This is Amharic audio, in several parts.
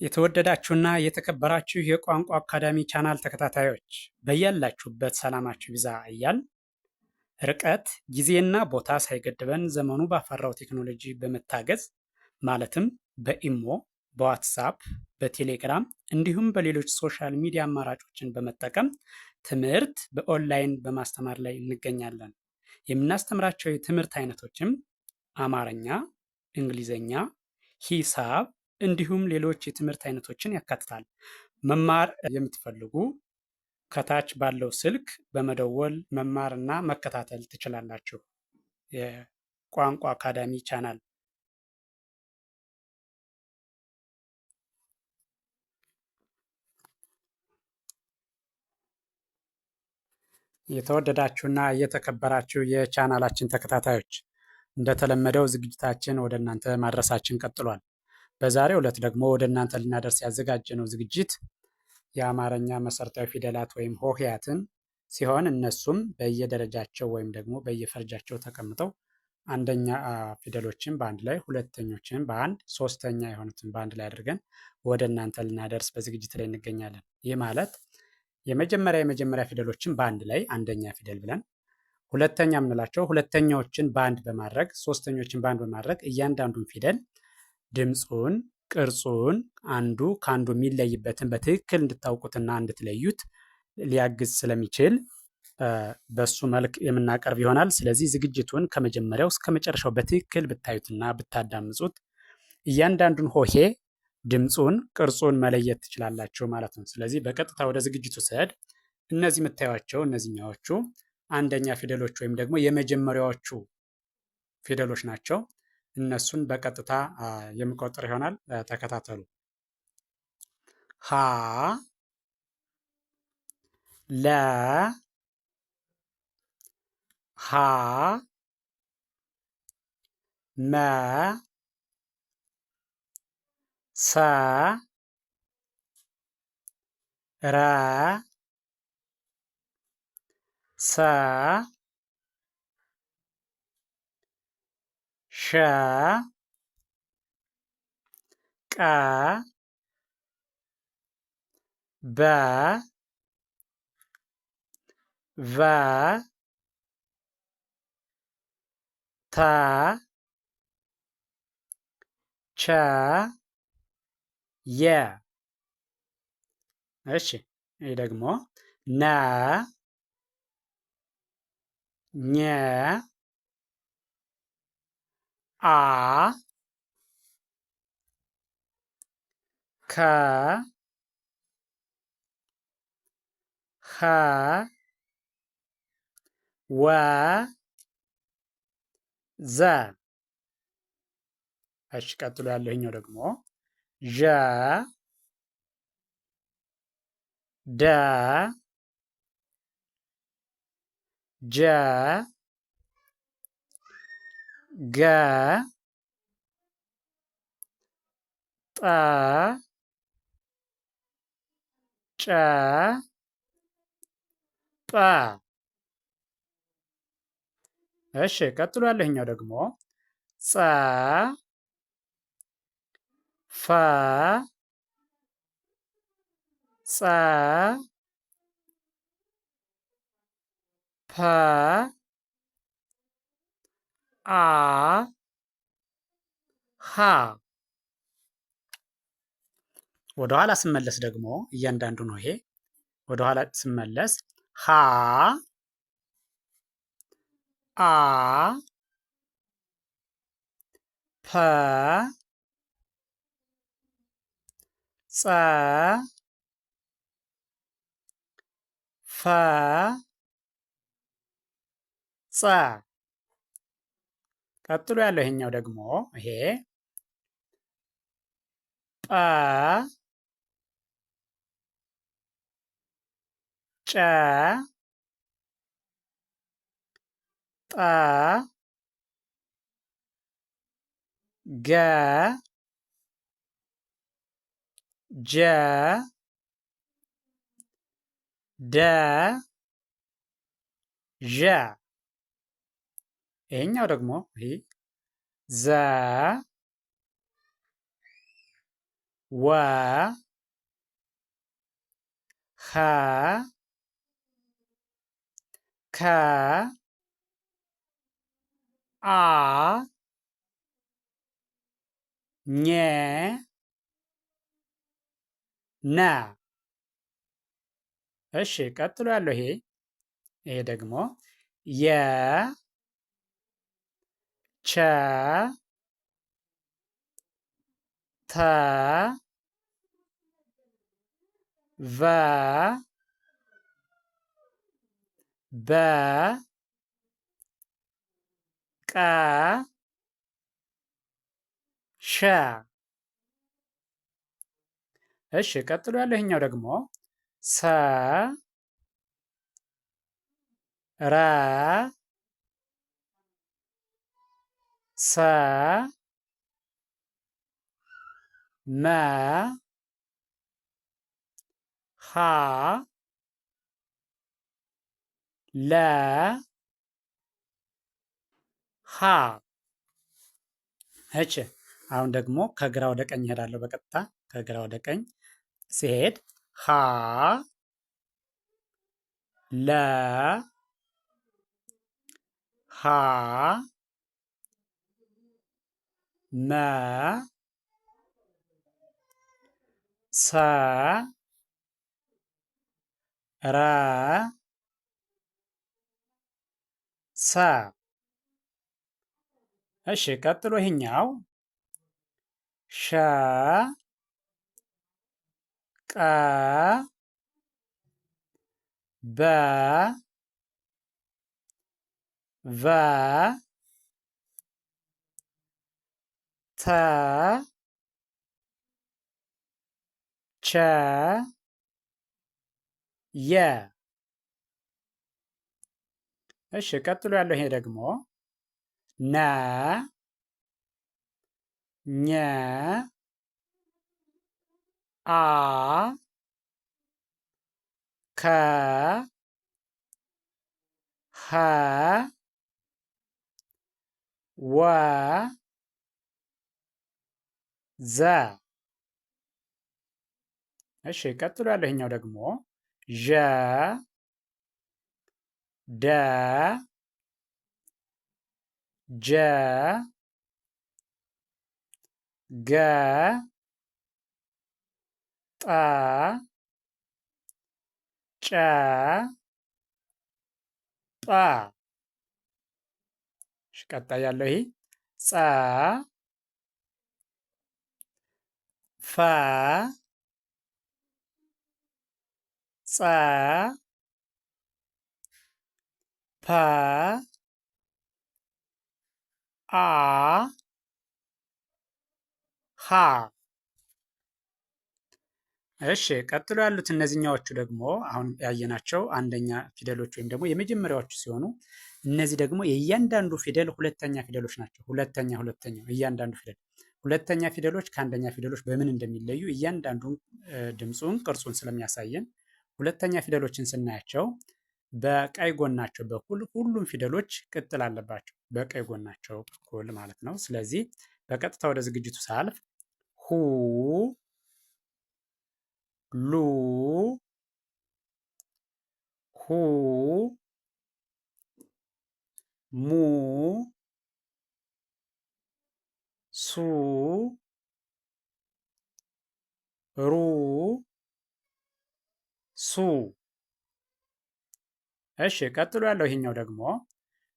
የተወደዳችሁና የተከበራችሁ የቋንቋ አካዳሚ ቻናል ተከታታዮች በያላችሁበት ሰላማችሁ ይብዛ እያል ርቀት ጊዜና ቦታ ሳይገድበን ዘመኑ ባፈራው ቴክኖሎጂ በመታገዝ ማለትም በኢሞ፣ በዋትሳፕ፣ በቴሌግራም እንዲሁም በሌሎች ሶሻል ሚዲያ አማራጮችን በመጠቀም ትምህርት በኦንላይን በማስተማር ላይ እንገኛለን። የምናስተምራቸው የትምህርት አይነቶችም አማርኛ፣ እንግሊዘኛ፣ ሂሳብ እንዲሁም ሌሎች የትምህርት አይነቶችን ያካትታል። መማር የምትፈልጉ ከታች ባለው ስልክ በመደወል መማርና መከታተል ትችላላችሁ። የቋንቋ አካዳሚ ቻናል የተወደዳችሁና የተከበራችሁ የቻናላችን ተከታታዮች እንደተለመደው ዝግጅታችን ወደ እናንተ ማድረሳችን ቀጥሏል። በዛሬው ዕለት ደግሞ ወደ እናንተ ልናደርስ ያዘጋጀነው ዝግጅት የአማርኛ መሰረታዊ ፊደላት ወይም ሆሄያትን ሲሆን እነሱም በየደረጃቸው ወይም ደግሞ በየፈርጃቸው ተቀምጠው አንደኛ ፊደሎችን በአንድ ላይ፣ ሁለተኞችን በአንድ፣ ሶስተኛ የሆኑትን በአንድ ላይ አድርገን ወደ እናንተ ልናደርስ በዝግጅት ላይ እንገኛለን። ይህ ማለት የመጀመሪያ ፊደሎችን በአንድ ላይ አንደኛ ፊደል ብለን፣ ሁለተኛ የምንላቸው ሁለተኛዎችን በአንድ በማድረግ፣ ሶስተኞችን በአንድ በማድረግ እያንዳንዱን ፊደል ድምፁን፣ ቅርጹን አንዱ ከአንዱ የሚለይበትን በትክክል እንድታውቁትና እንድትለዩት ሊያግዝ ስለሚችል በሱ መልክ የምናቀርብ ይሆናል። ስለዚህ ዝግጅቱን ከመጀመሪያው እስከ መጨረሻው በትክክል ብታዩትና ብታዳምጹት እያንዳንዱን ሆሄ ድምፁን፣ ቅርጹን መለየት ትችላላችሁ ማለት ነው። ስለዚህ በቀጥታ ወደ ዝግጅቱ ስሄድ እነዚህ የምታዩቸው እነዚህኛዎቹ አንደኛ ፊደሎች ወይም ደግሞ የመጀመሪያዎቹ ፊደሎች ናቸው። እነሱን በቀጥታ የምቆጥር ይሆናል። ተከታተሉ። ሀ ለ ሀ መ ሰ ረ ሰ ሸ ቀ በ ቨ ተ ቸ የ። እሺ ይህ ደግሞ ነ ኘ አ ከ ኸ ወ ዘ። እሺ ቀጥሎ ያለው ይኸኛው ደግሞ ዠ ደ ጀ ገ ጠ ጨ ጰ። እሺ ቀጥሎ ያለው ይኸኛው ደግሞ ጸ ፈ ጸ ፐ አ ሀ። ወደኋላ ስመለስ ደግሞ እያንዳንዱ ነው። ይሄ ወደኋላ ስመለስ ሀ አ ፐ ጸ ፈ ጸ። ቀጥሎ ያለው ይሄኛው ደግሞ ይሄ ጰ ጨ ጠ ገ ጀ ደ ዠ። ይሄኛው ደግሞ ዘ ወ ኸ ከ አ ኘ ነ። እሺ ቀጥሎ ያለው ይሄ ደግሞ የ ቸ ተ ቨ በ ቀ ሸ። እሺ ቀጥሎ ያለው ይሄኛው ደግሞ ሰ ረ ሰ መ ሀ ለ ሀ። እሺ አሁን ደግሞ ከግራ ወደ ቀኝ እሄዳለሁ። በቀጥታ ከግራ ወደ ቀኝ ሲሄድ ሀ ለ ሀ መ ሰ ረ ሰ። እሺ ቀጥሎ ይሄኛው ሸ ቀ በ ቨ ተ ቸ የ። እሺ ቀጥሎ ያለው ይሄ ደግሞ ነ ኘ አ ከ ኸ ወ ዘ። እሺ ቀጥሎ ያለው ይሄኛው ደግሞ ዠ ደ ጀ ገ ጠ ጨ ጰ። ቀጣይ ያለው ይሄ ጸ ፈ ጸ ፐ አ ሀ። እሺ ቀጥሎ ያሉት እነዚህኛዎቹ ደግሞ አሁን ያየናቸው አንደኛ ፊደሎች ወይም ደግሞ የመጀመሪያዎቹ ሲሆኑ እነዚህ ደግሞ የእያንዳንዱ ፊደል ሁለተኛ ፊደሎች ናቸው። ሁለተኛው እያንዳንዱ ፊደል ሁለተኛ ፊደሎች ከአንደኛ ፊደሎች በምን እንደሚለዩ እያንዳንዱን ድምፁን ቅርጹን ስለሚያሳየን ሁለተኛ ፊደሎችን ስናያቸው በቀኝ ጎናቸው በኩል ሁሉም ፊደሎች ቅጥል አለባቸው። በቀኝ ጎናቸው በኩል ማለት ነው። ስለዚህ በቀጥታ ወደ ዝግጅቱ ሳልፍ ሁ ሉ ሁ ሙ ሱ ሩ ሱ። እሺ ቀጥሎ ያለው ይሄኛው ደግሞ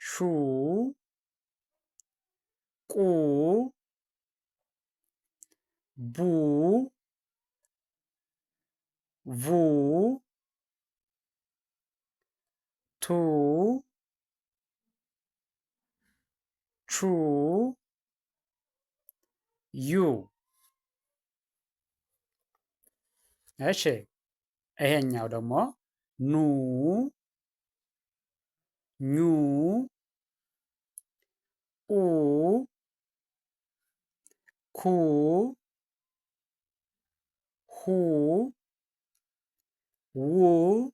ሹ ቁ ቡ ቡ ቱ ቹ ዩ። እሺ ይሄኛው ደግሞ ኑ ኙ ኡ ኩ ሁ ው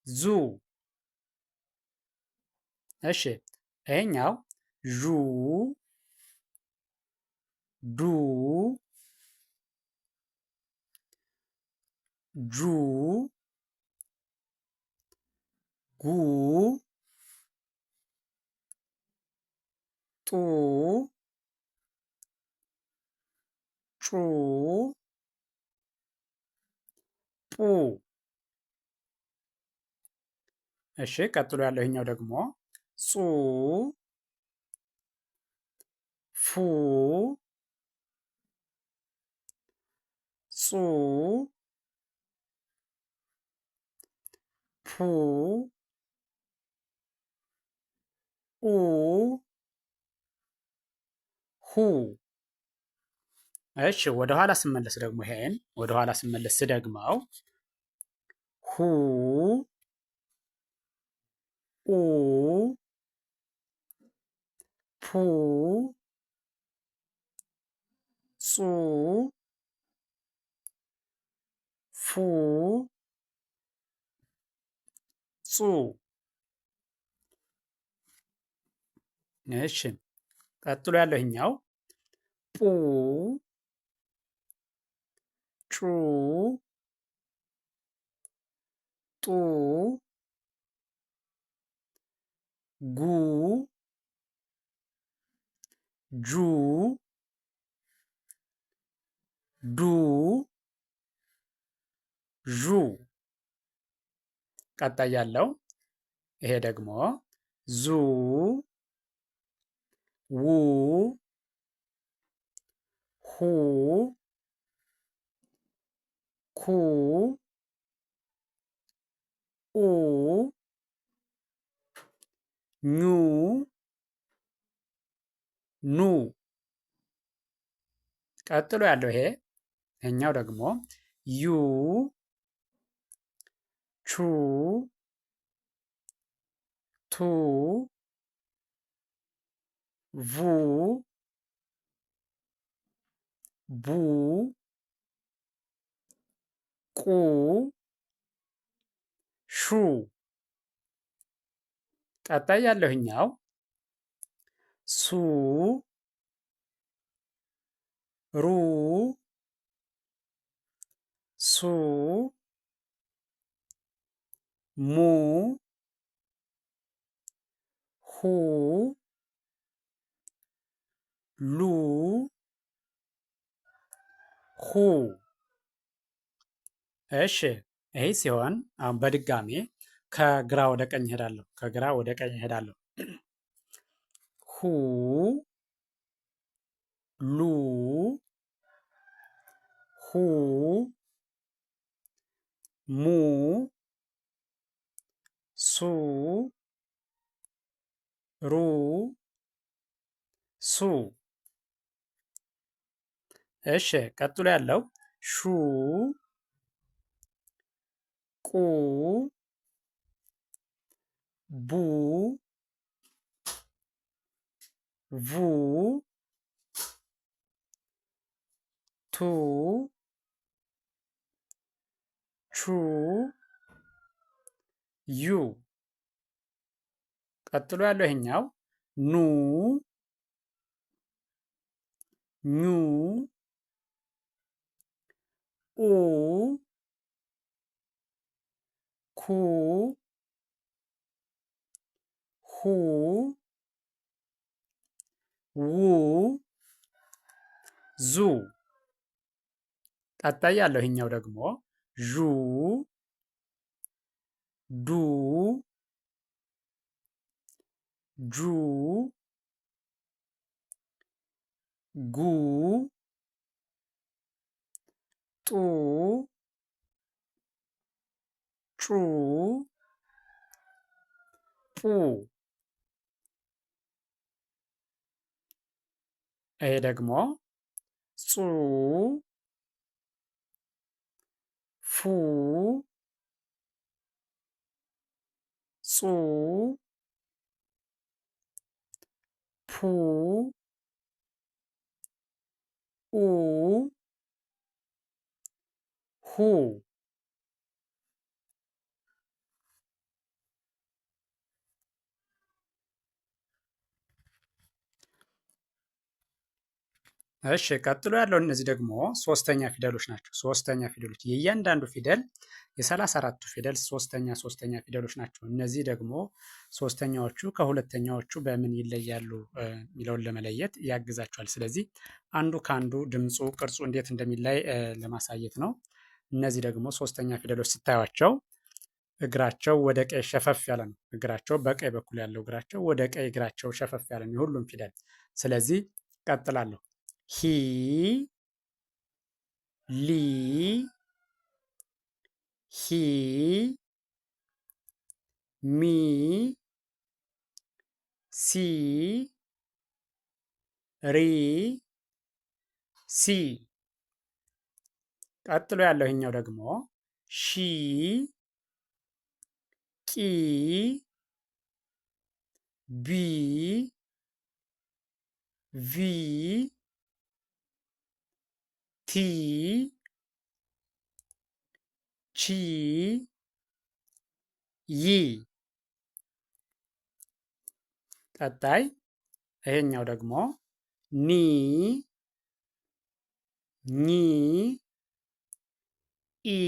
ዙ። እሺ ይሄኛው ዡ ዱ ጁ ጉ ጡ ጩ ጡ። እሺ ቀጥሎ ያለው ይሄኛው ደግሞ ጹ ፉ ጹ ፑ ኡ ሁ። እሺ ወደ ኋላ ስመለስ ደግሞ ይሄን ወደ ኋላ ስመለስ ስደግመው ሁ ኡ ፑ ጹ ፉ ጹ። እሺ ቀጥሎ ያለው ይሄኛው ปูጩ ጡ ጉ ጁ ዱ ዡ። ቀጣይ ያለው ይሄ ደግሞ ዙ ው ሁ ኩ ኡ ኙ ኑ። ቀጥሎ ያለው ይሄኛው ደግሞ ዩ ቹ ቱ ቡ ቡ ቁ ሹ። ቀጣይ ያለው ይሄኛው ሱ ሩ ሱ ሙ ሁ ሉ ሁ። እሺ ይሄ ሲሆን አሁን በድጋሜ ከግራ ወደ ቀኝ እሄዳለሁ። ከግራ ወደ ቀኝ እሄዳለሁ። ሁ ሉ ሁ ሙ ሱ ሩ ሱ። እሺ ቀጥሎ ያለው ሹ ቁ ቡ ቡ ቱ ቹ ዩ። ቀጥሎ ያለው ይሄኛው ኑ ኙ ኡ ኩ ሁ ው ዙ። ቀጣይ ያለው ይሄኛው ደግሞ ዡ ዱ ጁ ጉ ጡ ጩ ጡ። ይሄ ደግሞ ጹ ፉ ጹ ፑ ኡ ሁ። እሺ ቀጥሎ ያለው እነዚህ ደግሞ ሶስተኛ ፊደሎች ናቸው። ሶስተኛ ፊደሎች የእያንዳንዱ ፊደል የ34ቱ ፊደል ሶስተኛ ፊደሎች ናቸው። እነዚህ ደግሞ ሶስተኛዎቹ ከሁለተኛዎቹ በምን ይለያሉ የሚለውን ለመለየት ያግዛቸዋል። ስለዚህ አንዱ ከአንዱ ድምፁ፣ ቅርጹ እንዴት እንደሚለይ ለማሳየት ነው። እነዚህ ደግሞ ሶስተኛ ፊደሎች ስታዩቸው እግራቸው ወደ ቀኝ ሸፈፍ ያለ ነው። እግራቸው በቀኝ በኩል ያለው እግራቸው ወደ ቀኝ እግራቸው ሸፈፍ ያለ ነው የሁሉም ፊደል። ስለዚህ ቀጥላለሁ። ሂ ሊ ሂ ሚ ሲ ሪ ሲ። ቀጥሎ ያለው ይሄኛው ደግሞ ሺ ቂ ቢ ቪ ቲ ቺ ይ። ቀጣይ ይሄኛው ደግሞ ኒ ኚ ኢ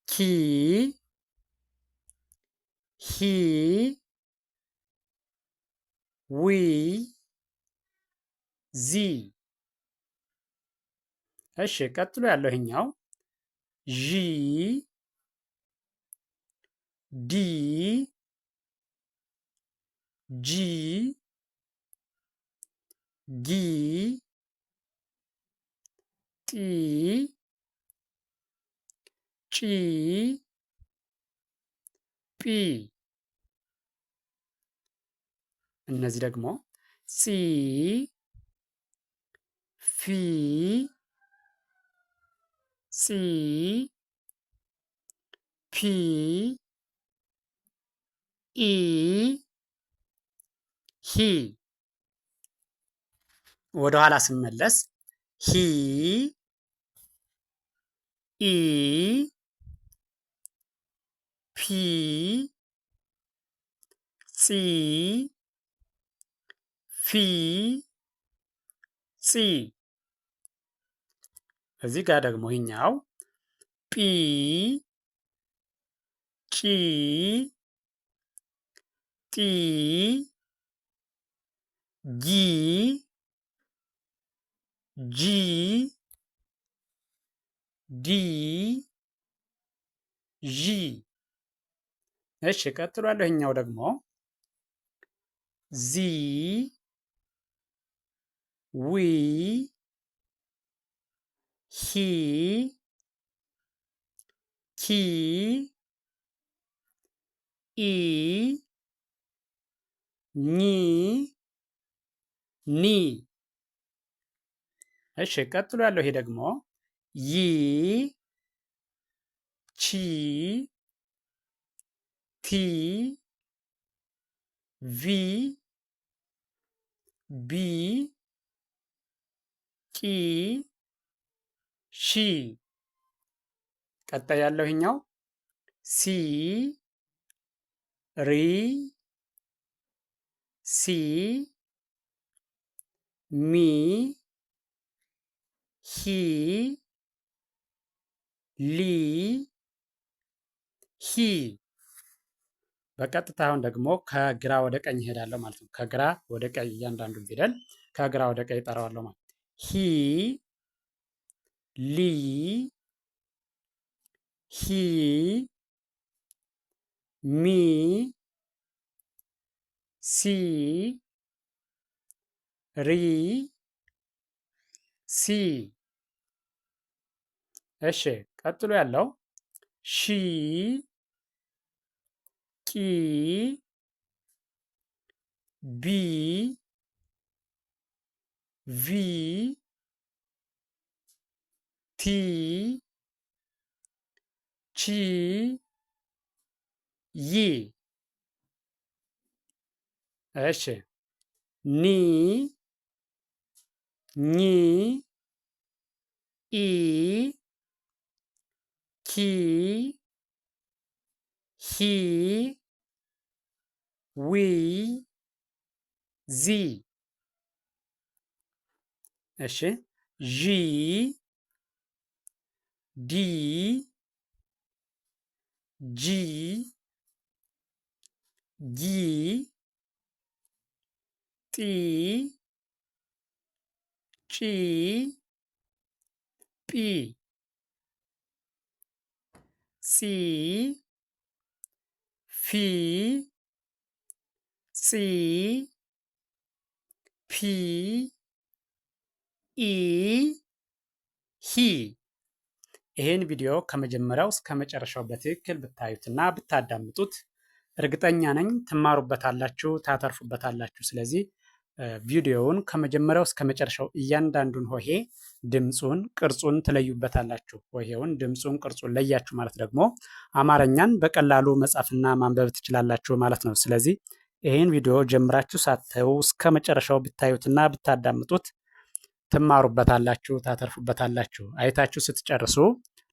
ኪ ሂ ዊ ዚ። እሺ ቀጥሎ ያለው ይሄኛው ዢ ዲ ጂ ጊ ጢ ጪ ጲ። እነዚህ ደግሞ ጺ ፊ ጺ ፒ ኢ ሂ። ወደ ኋላ ስመለስ ሂ ኢ ፒ ጺ ፊ ጺ። እዚህ ጋር ደግሞ ይኛው ጲ ጪ ጢ ጊ ጂ ዲ ዢ። እሺ ቀጥሎ ያለው ይሄኛው ደግሞ ዚ ዊ ሂ ኪ ኢ ኚ ኒ። እሺ ቀጥሎ ያለው ይሄ ደግሞ ይ ቺ ቲ ቪ ቢ ቂ ሺ። ቀጣይ ያለው ይሄኛው ሲ ሪ ሲ ሚ ሂ ሊ ሂ። በቀጥታ አሁን ደግሞ ከግራ ወደ ቀኝ ይሄዳለሁ ማለት ነው። ከግራ ወደ ቀኝ እያንዳንዱን ፊደል ከግራ ወደ ቀኝ እጠራዋለሁ ማለት ሂ ሊ ሂ ሚ ሲ ሪ ሲ። እሺ ቀጥሎ ያለው ሺ ቂ ቢ ቪ ቲ ቺ ይ። እሺ ኒ ኚ ኢ ኪ ሂ ዊ ዚ። እሺ ዢ ዲ ጂ ጊ ጢ ጪ ጲ ጺ ፊ ጺ ፒ ኢ ሂ። ይህን ቪዲዮ ከመጀመሪያው እስከ መጨረሻው በትክክል ብታዩትና ብታዳምጡት እርግጠኛ ነኝ ትማሩበታላችሁ፣ ታተርፉበታላችሁ። ስለዚህ ቪዲዮውን ከመጀመሪያው እስከ መጨረሻው እያንዳንዱን ሆሄ ድምፁን፣ ቅርጹን ትለዩበታላችሁ። ሆሄውን፣ ድምፁን፣ ቅርጹን ለያችሁ ማለት ደግሞ አማርኛን በቀላሉ መጻፍና ማንበብ ትችላላችሁ ማለት ነው። ስለዚህ ይህን ቪዲዮ ጀምራችሁ ሳታዩ እስከ መጨረሻው ብታዩትና ብታዳምጡት ትማሩበታላችሁ፣ ታተርፉበታላችሁ። አይታችሁ ስትጨርሱ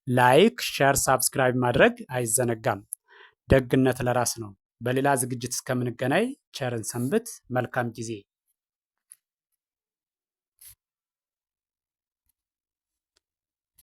ላይክ፣ ሸር፣ ሳብስክራይብ ማድረግ አይዘነጋም። ደግነት ለራስ ነው። በሌላ ዝግጅት እስከምንገናኝ ቸርን ሰንብት። መልካም ጊዜ